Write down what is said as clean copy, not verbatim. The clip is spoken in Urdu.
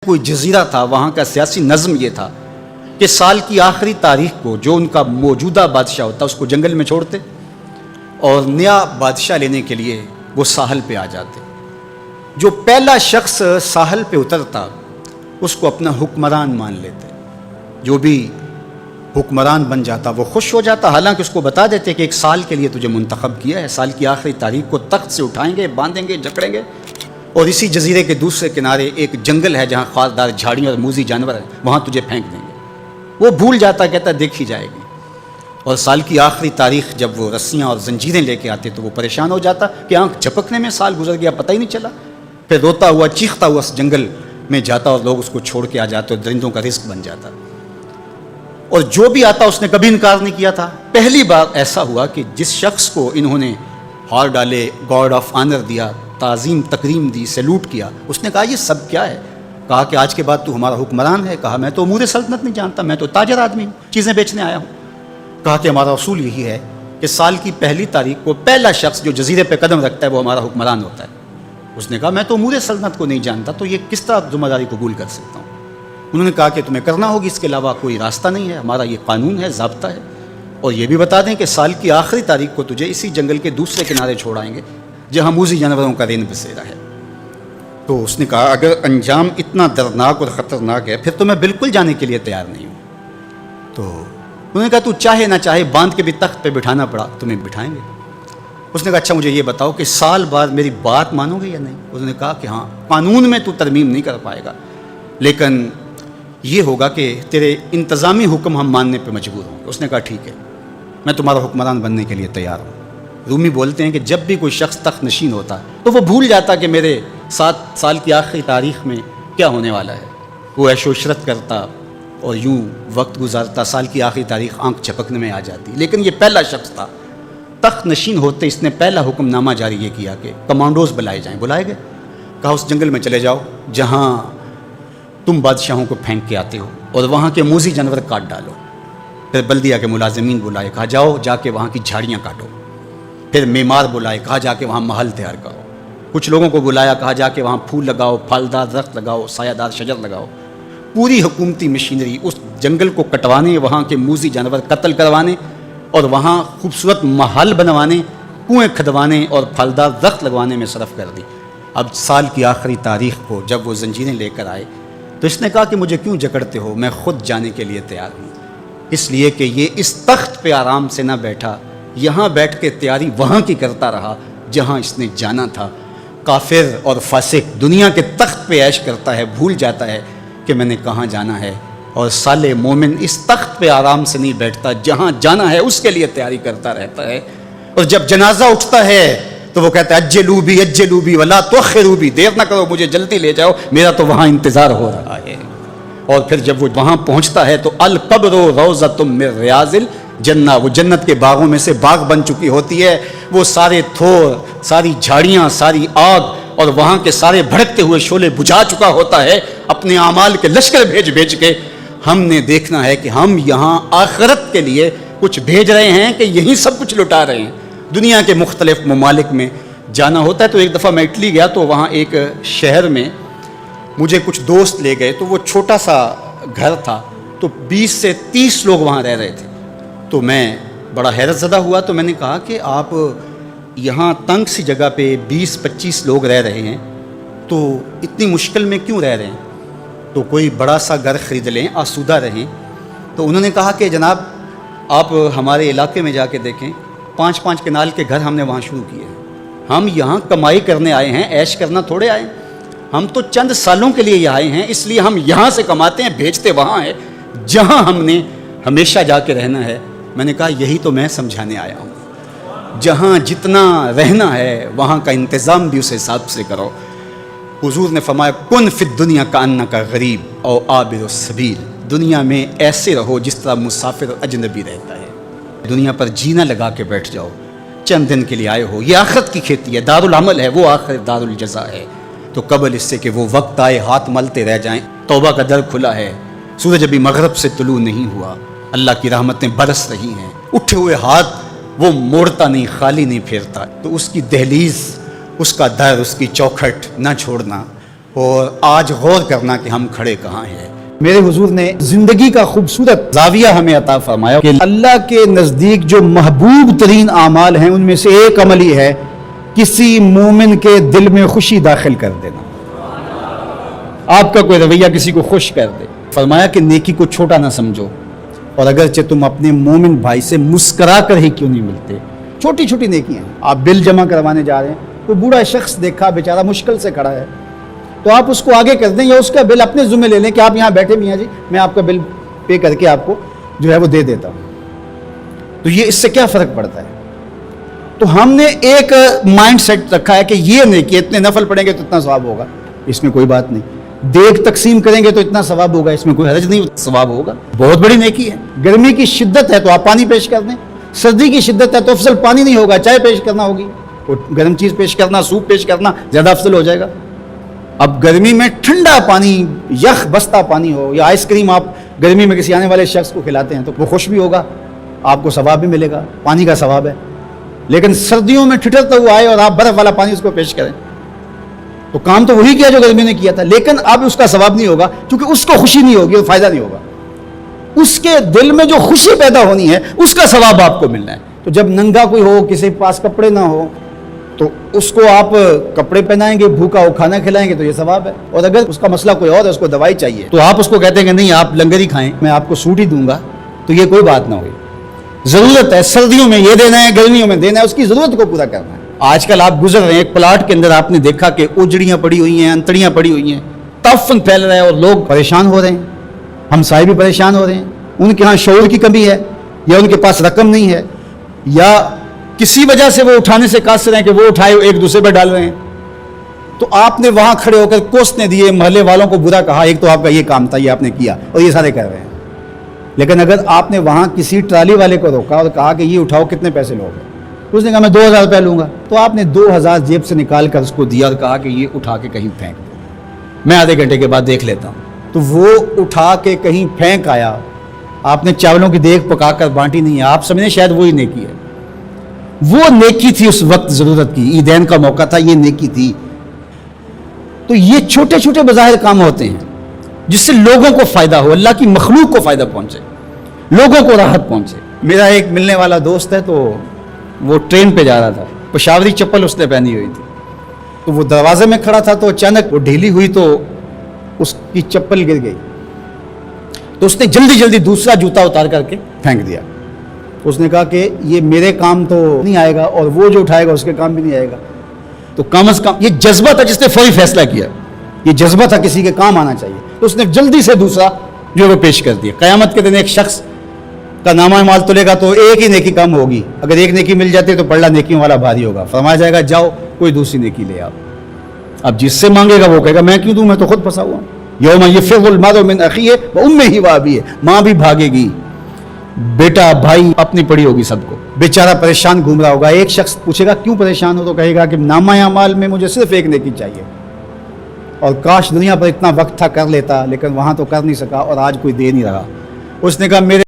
کوئی جزیرہ تھا، وہاں کا سیاسی نظم یہ تھا کہ سال کی آخری تاریخ کو جو ان کا موجودہ بادشاہ ہوتا اس کو جنگل میں چھوڑتے اور نیا بادشاہ لینے کے لیے وہ ساحل پہ آ جاتے۔ جو پہلا شخص ساحل پہ اترتا اس کو اپنا حکمران مان لیتے، جو بھی حکمران بن جاتا وہ خوش ہو جاتا، حالانکہ اس کو بتا دیتے کہ ایک سال کے لیے تجھے منتخب کیا ہے، سال کی آخری تاریخ کو تخت سے اٹھائیں گے، باندھیں گے، جکڑیں گے، اور اسی جزیرے کے دوسرے کنارے ایک جنگل ہے جہاں خاردار جھاڑیاں اور موذی جانور ہیں، وہاں تجھے پھینک دیں گے۔ وہ بھول جاتا، کہتا دیکھی جائے گی، اور سال کی آخری تاریخ جب وہ رسیاں اور زنجیریں لے کے آتے تو وہ پریشان ہو جاتا کہ آنکھ جھپکنے میں سال گزر گیا، پتہ ہی نہیں چلا۔ پھر روتا ہوا چیختا ہوا اس جنگل میں جاتا اور لوگ اس کو چھوڑ کے آ جاتے اور درندوں کا رزق بن جاتا، اور جو بھی آتا اس نے کبھی انکار نہیں کیا تھا۔ پہلی بار ایسا ہوا کہ جس شخص کو انہوں نے ہار ڈالے، گارڈ آف آنر دیا، تعظیم تکریم دی، سیلوٹ کیا، اس نے کہا یہ سب کیا ہے؟ کہا کہ آج کے بعد تو ہمارا حکمران ہے۔ کہا میں تو امور سلطنت نہیں جانتا، میں تو تاجر آدمی ہوں، چیزیں بیچنے آیا ہوں۔ کہا کہ ہمارا اصول یہی ہے کہ سال کی پہلی تاریخ کو پہلا شخص جو جزیرے پہ قدم رکھتا ہے وہ ہمارا حکمران ہوتا ہے۔ اس نے کہا میں تو امور سلطنت کو نہیں جانتا، تو یہ کس طرح ذمہ داری قبول کر سکتا ہوں؟ انہوں نے کہا کہ تمہیں کرنا ہوگی، اس کے علاوہ کوئی راستہ نہیں ہے، ہمارا یہ قانون ہے، ضابطہ ہے، اور یہ بھی بتا دیں کہ سال کی آخری تاریخ کو تجھے اسی جنگل کے دوسرے کنارے چھوڑائیں گے جہاں موذی جانوروں کا رین بسیرا ہے۔ تو اس نے کہا اگر انجام اتنا دردناک اور خطرناک ہے پھر تو میں بالکل جانے کے لیے تیار نہیں ہوں۔ تو انہوں نے کہا تو چاہے نہ چاہے باندھ کے بھی تخت پہ بٹھانا پڑا تمہیں بٹھائیں گے۔ اس نے کہا اچھا مجھے یہ بتاؤ کہ سال بعد میری بات مانو گے یا نہیں؟ انہوں نے کہا کہ ہاں، قانون میں تو ترمیم نہیں کر پائے گا، لیکن یہ ہوگا کہ تیرے انتظامی حکم ہم ماننے پہ مجبور ہوں گے۔ اس نے کہا ٹھیک ہے، میں تمہارا حکمران بننے کے لیے تیار ہوں۔ رومی بولتے ہیں کہ جب بھی کوئی شخص تخت نشین ہوتا تو وہ بھول جاتا کہ میرے 7 سال کی آخری تاریخ میں کیا ہونے والا ہے، وہ عیش و عشرت کرتا اور یوں وقت گزارتا، سال کی آخری تاریخ آنکھ جھپکنے میں آ جاتی۔ لیکن یہ پہلا شخص تھا، تخت نشین ہوتے اس نے پہلا حکم نامہ جاری یہ کیا کہ کمانڈوز بلائے جائیں۔ بلائے گئے، کہا اس جنگل میں چلے جاؤ جہاں تم بادشاہوں کو پھینک کے آتے ہو اور وہاں کے موذی جانور کاٹ ڈالو۔ پھر بلدیہ کے ملازمین بلائے، کہا جاؤ جا کے وہاں کی جھاڑیاں کاٹو۔ پھر معمار بلائے، کہا جا کے وہاں محل تیار کرو۔ کچھ لوگوں کو بلایا، کہا جا کے وہاں پھول لگاؤ، پھلدار درخت لگاؤ، سایہ دار شجر لگاؤ۔ پوری حکومتی مشینری اس جنگل کو کٹوانے، وہاں کے موذی جانور قتل کروانے اور وہاں خوبصورت محل بنوانے، کنویں کھدوانے اور پھلدار درخت لگوانے میں صرف کر دی۔ اب سال کی آخری تاریخ کو جب وہ زنجیریں لے کر آئے تو اس نے کہا کہ مجھے کیوں جکڑتے ہو، میں خود جانے کے لیے تیار ہوں، اس لیے کہ یہ اس تخت پہ آرام سے نہ بیٹھا، یہاں بیٹھ کے تیاری وہاں کی کرتا رہا جہاں اس نے جانا تھا۔ کافر اور فاسق دنیا کے تخت پہ عیش کرتا ہے، بھول جاتا ہے کہ میں نے کہاں جانا ہے، اور صالح مومن اس تخت پہ آرام سے نہیں بیٹھتا، جہاں جانا ہے اس کے لیے تیاری کرتا رہتا ہے۔ اور جب جنازہ اٹھتا ہے تو وہ کہتا ہے اجلوا بی ولا تؤخروا بی، دیر نہ کرو مجھے جلدی لے جاؤ، میرا تو وہاں انتظار ہو رہا ہے۔ اور پھر جب وہ وہاں پہنچتا ہے تو القبر روضۃ من ریاض الجنہ، وہ جنت کے باغوں میں سے باغ بن چکی ہوتی ہے، وہ سارے تھور، ساری جھاڑیاں، ساری آگ اور وہاں کے سارے بھڑکتے ہوئے شعلے بجھا چکا ہوتا ہے اپنے اعمال کے لشکر بھیج کے۔ ہم نے دیکھنا ہے کہ ہم یہاں آخرت کے لیے کچھ بھیج رہے ہیں کہ یہی سب کچھ لٹا رہے ہیں۔ دنیا کے مختلف ممالک میں جانا ہوتا ہے، تو ایک دفعہ میں اٹلی گیا تو وہاں ایک شہر میں مجھے کچھ دوست لے گئے، تو وہ چھوٹا سا گھر تھا، تو 20 سے 30 لوگ وہاں رہ رہے تھے۔ تو میں بڑا حیرت زدہ ہوا، تو میں نے کہا کہ آپ یہاں تنگ سی جگہ پہ 20-25 لوگ رہ رہے ہیں تو اتنی مشکل میں کیوں رہ رہے ہیں؟ تو کوئی بڑا سا گھر خرید لیں، آسودہ رہیں۔ تو انہوں نے کہا کہ جناب آپ ہمارے علاقے میں جا کے دیکھیں، 5-5 کنال کے گھر ہم نے وہاں شروع کیے ہیں۔ ہم یہاں کمائی کرنے آئے ہیں، عیش کرنا تھوڑے آئے ہیں، ہم تو چند سالوں کے لیے یہ آئے ہیں، اس لیے ہم یہاں سے کماتے ہیں، بھیجتے وہاں ہیں جہاں ہم نے ہمیشہ جا کے رہنا ہے۔ میں نے کہا یہی تو میں سمجھانے آیا ہوں، جہاں جتنا رہنا ہے وہاں کا انتظام بھی اس حساب سے کرو۔ حضور نے فرمایا کن فی الدنیا کانک غریب او عابر السبیل، دنیا میں ایسے رہو جس طرح مسافر اجنبی رہتا ہے، دنیا پر جینا لگا کے بیٹھ جاؤ، چند دن کے لیے آئے ہو، یہ آخرت کی کھیتی ہے، دار العمل ہے، وہ آخر دار الجزا ہے۔ تو قبل اس سے کہ وہ وقت آئے ہاتھ ملتے رہ جائیں، توبہ کا در کھلا ہے، سورج ابھی مغرب سے طلوع نہیں ہوا، اللہ کی رحمتیں برس رہی ہیں، اٹھے ہوئے ہاتھ وہ موڑتا نہیں، خالی نہیں پھیرتا، تو اس کی دہلیز، اس کا در، اس کی چوکھٹ نہ چھوڑنا، اور آج غور کرنا کہ ہم کھڑے کہاں ہیں۔ میرے حضور نے زندگی کا خوبصورت زاویہ ہمیں عطا فرمایا کہ اللہ کے نزدیک جو محبوب ترین اعمال ہیں ان میں سے ایک عمل یہ ہے کسی مومن کے دل میں خوشی داخل کر دینا۔ آپ کا کوئی رویہ کسی کو خوش کر دے۔ فرمایا کہ نیکی کو چھوٹا نہ سمجھو، اور اگرچہ تم اپنے مومن بھائی سے مسکرا کر ہی کیوں نہیں ملتے، چھوٹی چھوٹی نیکیاں ہیں۔ آپ بل جمع کروانے جا رہے ہیں، کوئی بوڑھا شخص دیکھا بیچارہ مشکل سے کھڑا ہے، تو آپ اس کو آگے کر دیں یا اس کا بل اپنے ذمہ لے لیں کہ آپ یہاں بیٹھے میاں جی، میں آپ کا بل پے کر کے آپ کو جو ہے وہ دے دیتا ہوں۔ تو یہ اس سے کیا فرق پڑتا ہے؟ تو ہم نے ایک مائنڈ سیٹ رکھا ہے کہ یہ نہیں کہ اتنے نفل پڑھیں گے تو اتنا ثواب ہوگا، اس میں کوئی بات نہیں۔ دیگ تقسیم کریں گے تو اتنا ثواب ہوگا، اس میں کوئی حرج نہیں، ثواب ہوگا، بہت بڑی نیکی ہے۔ گرمی کی شدت ہے تو آپ پانی پیش کر دیں، سردی کی شدت ہے تو افضل پانی نہیں ہوگا، چائے پیش کرنا ہوگی، گرم چیز پیش کرنا، سوپ پیش کرنا زیادہ افضل ہو جائے گا۔ اب گرمی میں ٹھنڈا پانی، یخ بستہ پانی ہو یا آئس کریم آپ گرمی میں کسی آنے والے شخص کو کھلاتے ہیں تو وہ خوش بھی ہوگا، آپ کو ثواب بھی ملے گا، پانی کا ثواب ہے۔ لیکن سردیوں میں ٹھٹرتا ہوا آئے اور آپ برف والا پانی اس کو پیش کریں تو کام تو وہی کیا جو گرمی نے کیا تھا، لیکن اب اس کا ثواب نہیں ہوگا کیونکہ اس کو خوشی نہیں ہوگی اور فائدہ نہیں ہوگا۔ اس کے دل میں جو خوشی پیدا ہونی ہے اس کا ثواب آپ کو ملنا ہے۔ تو جب ننگا کوئی ہو، کسی کے پاس کپڑے نہ ہو، تو اس کو آپ کپڑے پہنائیں گے، بھوکا ہو کھانا کھلائیں گے تو یہ ثواب ہے۔ اور اگر اس کا مسئلہ کوئی اور ہے، اس کو دوائی چاہیے، تو آپ اس کو کہتے ہیں کہ نہیں آپ لنگر ہی کھائیں، میں آپ کو سوٹ ہی دوں گا، تو یہ کوئی بات نہ ہوئی۔ ضرورت ہے سردیوں میں یہ دینا ہے، گرمیوں میں دینا ہے، اس کی ضرورت کو پورا کرنا ہے۔ آج کل آپ گزر رہے ہیں ایک پلاٹ کے اندر، آپ نے دیکھا کہ اجڑیاں پڑی ہوئی ہیں، انتڑیاں پڑی ہوئی ہیں، تعفن پھیل رہا ہے اور لوگ پریشان ہو رہے ہیں، ہمسائے بھی پریشان ہو رہے ہیں۔ ان کے ہاں شعور کی کمی ہے، یا ان کے پاس رقم نہیں ہے، یا کسی وجہ سے وہ اٹھانے سے قاصر ہیں کہ وہ اٹھائے ایک دوسرے پہ ڈال رہے ہیں۔ تو آپ نے وہاں کھڑے ہو کر کوسنے دیے، محلے والوں کو برا کہا، ایک تو آپ کا یہ کام تھا، یہ آپ نے کیا اور یہ سارے کر رہے ہیں۔ لیکن اگر آپ نے وہاں کسی ٹرالی والے کو روکا اور کہا کہ یہ اٹھاؤ کتنے پیسے لوگے، اس نے کہا میں 2000 روپے لوں گا، تو آپ نے 2000 جیب سے نکال کر اس کو دیا اور کہا کہ یہ اٹھا کے کہیں پھینک دو، میں آدھے گھنٹے کے بعد دیکھ لیتا ہوں۔ تو وہ اٹھا کے کہیں پھینک آیا، آپ نے چاولوں کی دیگ پکا کر بانٹی نہیں ہے، آپ سمجھیں شاید وہی نیکی ہے۔ وہ نیکی تھی اس وقت ضرورت کی، عیدین کا موقع تھا، یہ نیکی تھی۔ تو یہ چھوٹے چھوٹے بظاہر کام ہوتے ہیں جس سے لوگوں کو فائدہ ہو، اللہ کی مخلوق کو فائدہ پہنچے، لوگوں کو راحت پہنچے۔ میرا ایک ملنے والا دوست ہے، تو وہ ٹرین پہ جا رہا تھا، پشاوری چپل اس نے پہنی ہوئی تھی، تو وہ دروازے میں کھڑا تھا، تو اچانک وہ ڈھیلی ہوئی تو اس کی چپل گر گئی، تو اس نے جلدی جلدی دوسرا جوتا اتار کر کے پھینک دیا۔ اس نے کہا کہ یہ میرے کام تو نہیں آئے گا اور وہ جو اٹھائے گا اس کے کام بھی نہیں آئے گا۔ تو کم از کم یہ جذبہ تھا جس نے فوری فیصلہ کیا، یہ جذبہ تھا کسی کے کام آنا چاہیے، تو اس نے جلدی سے دوسرا جو وہ پیش کر دیا۔ قیامت کے دن ایک شخص کا نامہ اعمال تلے گا تو ایک ہی نیکی کم ہوگی، اگر ایک نیکی مل جاتی ہے تو پلڑا نیکیوں والا بھاری ہوگا، فرمایا جائے گا جاؤ کوئی دوسری نیکی لے آؤ۔ اب جس سے مانگے گا وہ کہے گا میں کیوں دوں، میں تو خود پھنسا ہوا ہوں۔ یوم یفر المرء من اخیہ وامہ وابیہ، ماں بھی بھاگے گی، بیٹا بھائی اپنی پڑی ہوگی، سب کو بیچارہ پریشان گھوم رہا ہوگا۔ ایک شخص پوچھے گا کیوں پریشان ہو، تو کہے گا کہ نامہ اعمال میں مجھے صرف ایک نیکی چاہیے، اور کاش دنیا پر اتنا وقت تھا کر لیتا، لیکن وہاں تو کر نہیں سکا اور آج کوئی دے نہیں رہا۔ اس نے کہا میرے